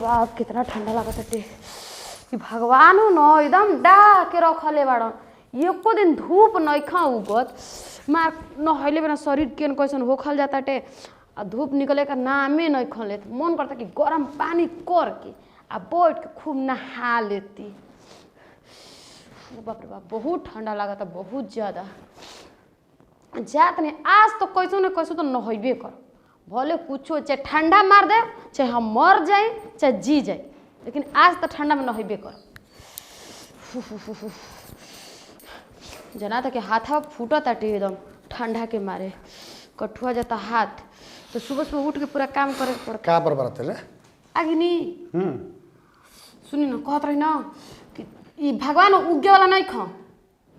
बाप कितना ठंडा लागत कि भगवान न एकदम डा के रखले बाड़न। एको दिन धूप नइखा उगत मार नहैले बिना शरीर केन कैसन होखल जाताटे आ धूप निकले का नामे नइखन लेत। मन करता कि गरम पानी करके आ बैठ के खूब नहा लेती। बाप रे बाप बहुत ठंडा लागता बहुत ज्यादा। जात नहीं आज तो कैसो न कैसो तो नहैबे कर भले कुछो चाहे ठंडा मार दे चाहे हम मर जाए चाहे जी जाए लेकिन आज तो ठंडा में नहैबे कर। जना था कि हाथ फूटा ताटे एकदम ठंडा के मारे कठुआ जाता हाथ। तो सुबह सुबह उठ के पूरा काम करे पड़ता। का पर बरत रे आगिनी सुनी न कहत रही न कि ई भगवान उगे वाला नहीं खा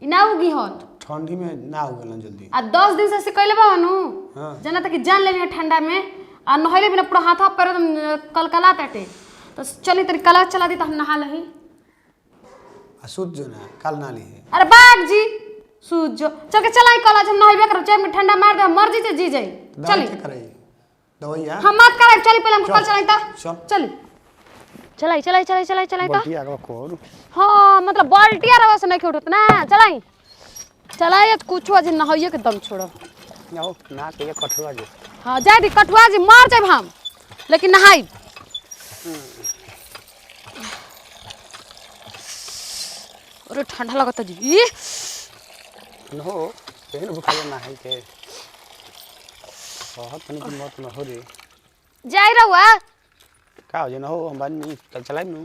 ई ना उगी हन ठंडी में ना उगलन जल्दी आ 10 दिन से कैले बानु। हाँ। जना था कि जान लेनी ठंडा में आ नहैले बिना पूरा हाथ पैर कलकला ताटे। तो चली तरी कला चला दी तो हम नहा लही। सूत जो ना काल ना ली है। अरे बाग जी सूझ जो चल के चलाई कला हम नहैबे कर चाहे में ठंडा मार दे मर जी जी जाई चली दवाई हां हम मत करे चली पहले हम कल चलाई ता चली चलाई चलाई चलाई चलाई चलाई ता बल्टी आगवा कोर हां मतलब बाल्टिया रवा से नहीं उठत ना चलाई चलाई कुछ आज नहैये के दम छोड़ो आओ ना के कठुआ जी। हां जाय दी कठुआ जी मार जाब हम लेकिन नहाई। अरे ठंडा लगता जी नो केहन भूखल ना है के बहुत तनी की मौत न हो रे जाई रहुआ का हो जे न हो हम बाद में चलाई नु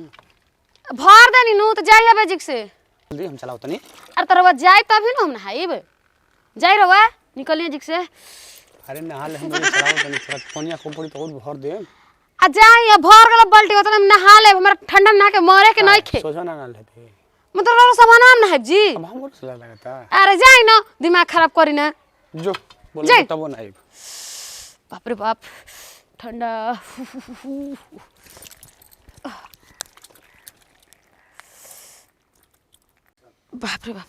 भर देनी नु तो जाई अब जिक से जल्दी हम चलाओ तनी। अरे तरवा जाई तभी न हम नहाईब जाई रहुआ निकलिए जिक से। अरे नहा ले हम चलाओ तनी थोड़ा पानिया को पड़ी तो और भर दे आ जाई भर गला बाल्टी होता नहा ले हमरा ठंडा नहा के मरे के नहीं खे सोचा ना लेते मतलब रो सब नाम नहाईब जी अब हमरो से लगता। अरे जाई न दिमाग खराब करी ना जो बोले तब ना आइब। बाप रे बाप ठंडा बाप रे बाप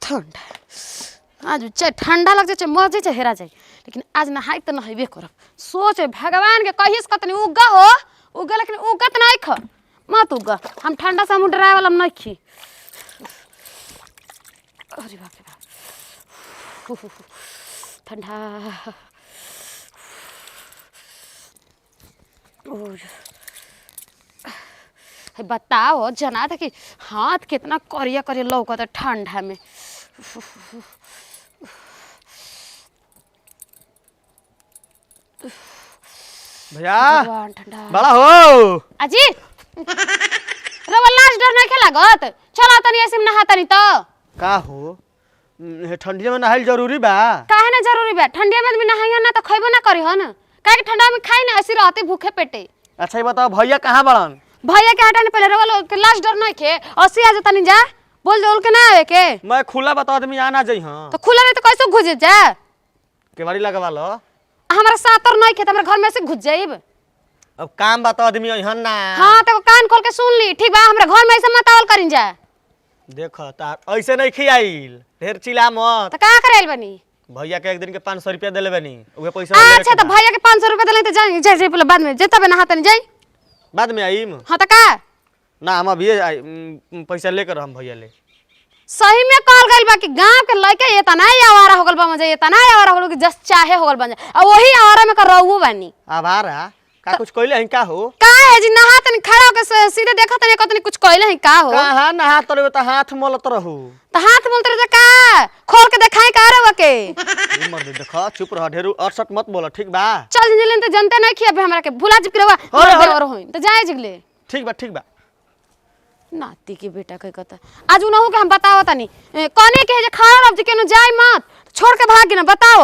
ठंडा आज चाहे ठंडा लग जाए चाहे मर जाए चाहे हेरा जाए लेकिन आज नहाई तो नहाइबे करब। सोच भगवान के कहिस कतनी उगा हो उगा लेकिन उगत नहीं ख मत उगा हम ठंडा से हम डराए वाला नहीं खी। अरे बाप रे बाप ठंडा बताओ जना था कि हाथ कितना करिया करिया लौकता ठंडा में। भैया ठंडा बड़ा हो अजी रवा लाज डर नहीं लागत चलो तनी ऐसे में नहा तनी तो का हो ठंडी में नहाइल जरूरी बा काहे ना जरूरी बा ठंडिया में नहाइयो ना तो खइबो ना करी हो ना काहे कि ठंडा में खाई ना ऐसे रहते भूखे पेटे। अच्छा ये बताओ भैया कहाँ बड़न भैया के हटाने पहले रवा लोग के लाज डर नहीं के अस्सी आ जतनी जा बोल दे के ना आवे के मैं खुला बता आदमी आना जाई हां तो खुला नहीं तो कैसे घुस जा केवाड़ी लगवा लो हमारा सातर नहीं खे हमरे घर में से घुस जाइब। अब काम बता आदमी यहाँ ना हां तो कान खोल के सुन ली ठीक बा हमरे घर में ऐसे मत आवल करिन जा देखो तार ऐसे नहीं खियाइल ढेर चिल्ला मत तो का करेल बनी भैया के एक दिन के 500 रुपया देले बनी उहे पैसा अच्छा तो भैया के 500 रुपया देले तो जाई जाई पहले बाद में जेता बे नहातन जाई बाद में आईम। हां तो का ना हम अभी पैसा लेकर हम भैया ले सही में कहल गइल बा कि गांव के लइका ये तना आवारा हो गल बा मजे ये तना आवारा हो गल कि जस चाहे हो गल बन आ वही आवारा में कर रहू बानी आवारा का कुछ कइले हई का हो का है जी नहातन खड़ा होके सीधे देखत नहीं कतनी कुछ कइले हई का हो कहां नहा तोरे त हाथ मलत रहू तो हाथ बोलते रहे का खोल के दिखाई का रे वके मर दे देखा चुप रह ढेरू 68 मत बोल ठीक बा चल जिलेन तो जनते नहीं खिया हमरा के भुला जिप रवा और होई तो जाए जिगले ठीक बा नाती के बेटा कह कहता आज उनहु के हम बताओ तनी कने के जे खड़ा रह के जाए मत छोड़ के भाग ना बताओ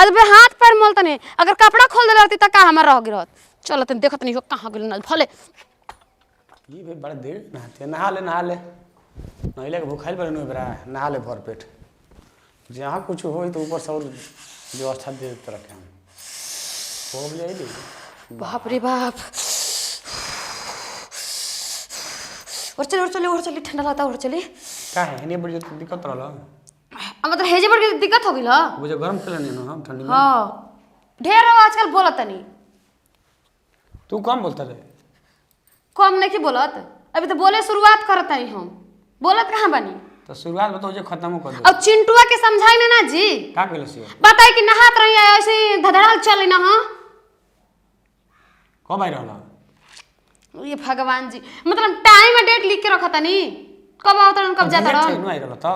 आज बे हाथ पैर मोल तने अगर कपड़ा खोल दे रहती त का हमर रह गिरत चल तनी देखत नहीं हो कहां गेल ना भले ये भाई बड़ा देर नहाते नहा ले नहिले के भूखाइल पर नहीं बरा नहा ले भर पेट जहां कुछ होई तो ऊपर से और व्यवस्था दे तरह के हम हो जाई बाप रे बाप और चले ठंडा लगता और चले का है इने बड़ी दिक्कत रहला अब मतलब हेजे बड़ के दिक्कत हो गेल ह मुझे गरम खेले नहीं हम ठंडी में हां ढेर आजकल बोलत नहीं तू कम बोलता रे कम नहीं बोलत, अभी तो बोले शुरुआत करत है हम, बोलत कहाँ बनी। तो शुरुआत बताओ जे खत्म कर दो। अब चिंटुआ के समझाई ना जी, का कहलो सी बताई कि नहात रही ऐसे ही धधड़ाल चल ना। हाँ कब आई रहला? ये भगवान जी, मतलब टाइम डेट लिख के रखा तनी, कब आवत रहन कब जाता रहन। नहीं आई रहला तो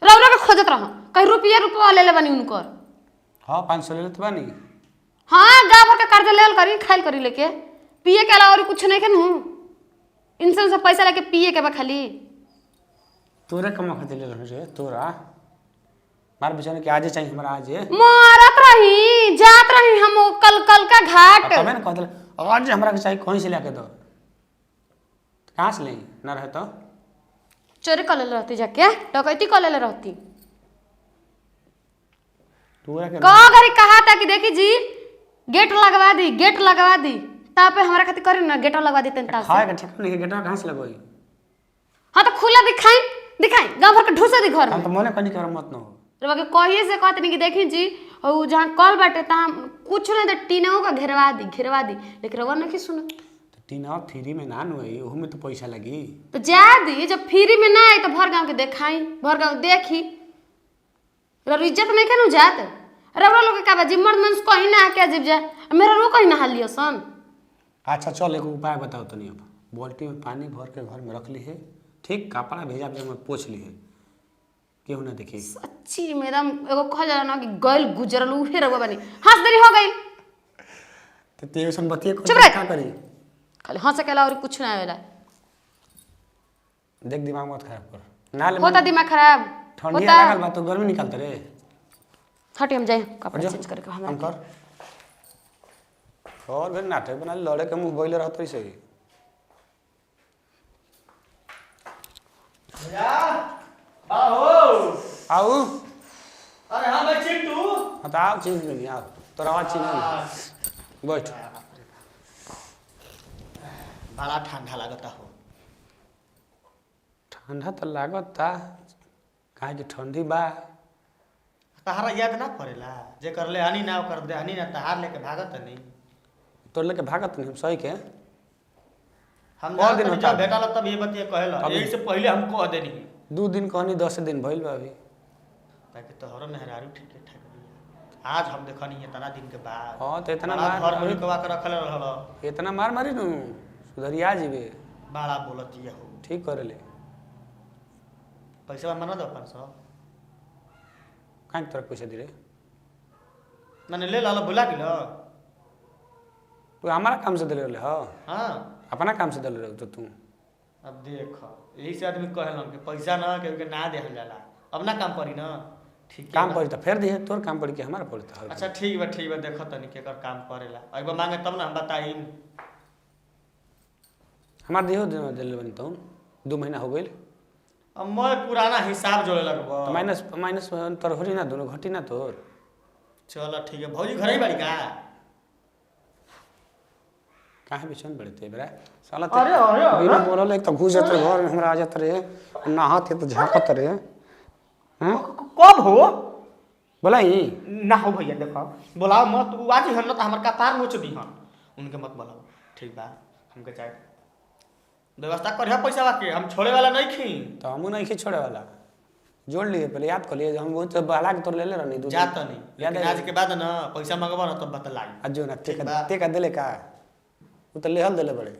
रौरा के खोजत रह, कहीं रुपया ले बनी उनकर। हां 500 ले लेत बानी। हाँ गाँव भर के कर्जा लेल करी, खाइल करी लेके, पिए के अलावा और कुछ नहीं के नू। इंसान से पैसा लेके पिए के बा खाली। तोरे कमा खातिर ले रे तोरा मार बेचारे के आजे चाहिए हमरा आजे। मारत रही जात रही हम कल का घाट। तबे न कहत आज हमरा के चाहिए, कहीं से लेके दो, कहां से ले ना रहे तो चोरी कर ले रहती, जाके डकैती कर ले रहती। तोरा के करी कहा था कि देखी जी गेट लगवा दी, गेट लगवा दी, ता पे हमरा खातिर करी ना, गेट लगवा दी तन ता से। खाए का ठिकाना नहीं, गेटवा कहां से लगोई? हां तो खुला दिखाई दिखाई, गांव भर के ढूसे दी घर हम में। तो मने कनी कर मत न हो रे बाकी कहिए से कहत नहीं कि देखी जी और जहां कल बाटे ता कुछ नहीं, तो टीनों का घेरवा दी, लेकिन रवा नहीं सुन। तो टीना फ्री में ना नुई, ओहू में तो पैसा लगी। तो जा दी, जब फ्री में ना आई तो भर गांव के देखाई, भर गांव देखी, रे इज्जत नहीं केनु जात। रबड़ा लोग का बाजी मर्द मनुष्य कहीं ना आके अजीब जा, मेरा रो कहीं नहा लियो सन। अच्छा चल एक उपाय बताओ तो नहीं, अब बाल्टी में पानी भर के घर में रख ली है, ठीक, कपड़ा भेजा भेजा में पोछ ली है, केहू ना देखी। सच्ची में एकदम एगो कह जाला ना कि गइल गुजरल उहे रगो बनी, हंस देरी हो गई। तो तेसन बतिए चुप रह। का करी? खाली हंस के अलावा और कुछ ना आवेला। देख दिमाग मत खराब कर ना ले। होता दिमाग खराब ठंडी होता। लागल बा तो गर्मी निकालते रे। हट हम जाए कपड़ा जो, चेंज करके हम हमरा। कर और फिर नाटक बना लड़े के मुंह बोले रहत ऐसे ही। आओ। अरे हाँ भाई चिंटू। बताओ चीज नहीं आओ, तोरा आवाज चीज नहीं। बैठ। बड़ा ठंडा लगता हो। ठंडा तो लागता, काहे कि ठंडी बा। तहारा याद ना पड़ेला जे कर ले हनी ना कर दे हनी ना तहार लेके भागत नहीं। तोर लेके भागत नहीं हम सही के। हम और दिन जब होता बेटा लग तब ये बतिया कहेला, अभी- यही से पहले हम कह देनी। 2 दिन कहनी 10 दिन भइल बा अभी। ताकि तोहरो मेहरारू ठीक ठाक बिया। आज हम देखनी है तना दिन के बाद। हां तो इतना बड़ा मार घर में लुकवा के रखल रहल। इतना मार मारी नु सुधरिया जीवे। बड़ा बोलतिया हो। ठीक करे ले। पैसा मना दो 500। काहे तोरा पैसा दे रे? मैंने ले लाला बुला गेलो। तू हमारा काम से दिले रहे हो, हां अपना काम से दिले रहे तो तू। अब देख यही से आदमी कहेलन कि पैसा ना के ना देहल जाला, अब ना काम करी ना। ठीक काम पड़ी तो फिर दिए, तोर काम पड़ी कि हमारा पड़ता है। अच्छा ठीक बा देखो तनी केकर काम करेला। एक बार मांगे तब ना हम बताई। हमार दियो दिले बन तो 2 महीना हो गइल। अब मैं पुराना हिसाब जोड़े लगबो। तो माइनस माइनस तोर होरी ना, दोनों घटी ना तोर। चलो ठीक है, भौजी घर ही बाड़ी का? काहे बिचन बड़ते बरा साला। अरे, अरे, बिना बोलल एक तो घुस जात रे घर में, हमरा आ जात रे, नहात है तो झांकत रे। हैं कब हो? बोलाई ना हो भैया देखो, बोलाओ मत। उ आज हन त हमर कपार नोच दी हन, उनके मत बोलाओ। ठीक बा, हमके चाहे व्यवस्था कर पैसा के, हम छोड़े वाला नहीं खी। तो हमू नहीं छोड़े वाला, जोड़ लिए पहले याद कर लिए। हम वो तो बहला के तोर ले ले रहनी 2 दिन। जात नहीं, याद लेकिन है? आज के बाद ना पैसा मंगवा ना तब बतलाई। अजो ना ठीक बा। ते का दिले का, वो तो लेहल दिले बड़े।